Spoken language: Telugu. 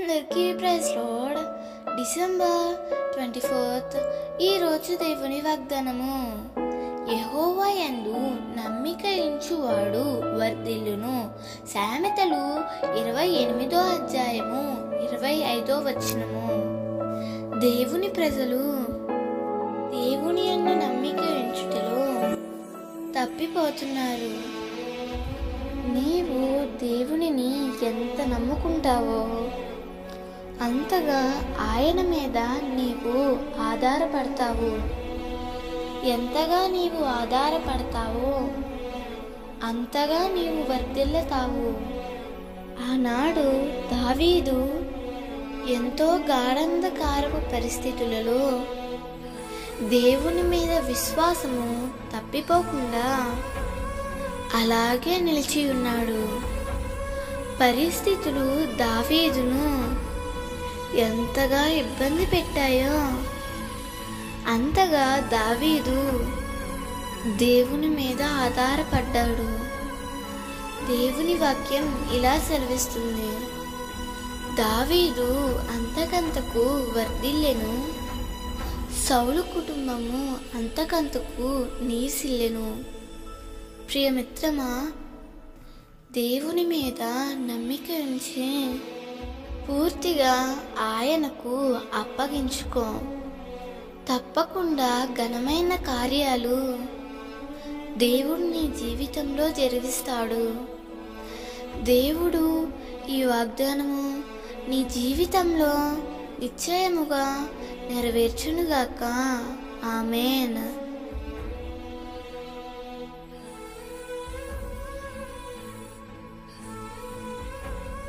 అందరికీ ప్రైజ్ లార్డ్. డిసెంబర్ 24 ఈరోజు దేవుని వాగ్దానము. యెహోవా యందు నమ్మిక ఉంచువాడు వర్ధిల్లును. సామెతలు 28వ అధ్యాయము 25వ వచనము. దేవుని ప్రజలు దేవుని యందు నమ్మిక ఉంచుటలో తప్పిపోతున్నారు. నీవు దేవునిని ఎంత నమ్ముకుంటావో అంతగా ఆయన మీద నీవు ఆధారపడతావు. ఎంతగా నీవు ఆధారపడతావో అంతగా నీవు వర్ధిల్లుతావు. ఆనాడు దావీదు ఎంతో గాఢంధకారపు పరిస్థితులలో దేవుని మీద విశ్వాసము తప్పిపోకుండా అలాగే నిలిచి ఉన్నాడు. పరిస్థితులు దావీదును ఎంతగా ఇబ్బంది పెట్టాయో అంతగా దావీదు దేవుని మీద ఆధారపడ్డాడు. దేవుని వాక్యం ఇలా సెలవిస్తుంది, దావీదు అంతకంతకు వర్ధిల్లెను, సౌలు కుటుంబము అంతకంతకు నీసిల్లెను. ప్రియమిత్రమా, దేవుని మీద నమ్మిక ఉంచి పూర్తిగా ఆయనకు అప్పగించుకో. తప్పకుండా ఘనమైన కార్యాలు దేవుడు నీ జీవితంలో జరిగిస్తాడు. దేవుడు ఈ వాగ్దానము నీ జీవితంలో నిశ్చయముగా నెరవేర్చునుగాక. ఆమేన్.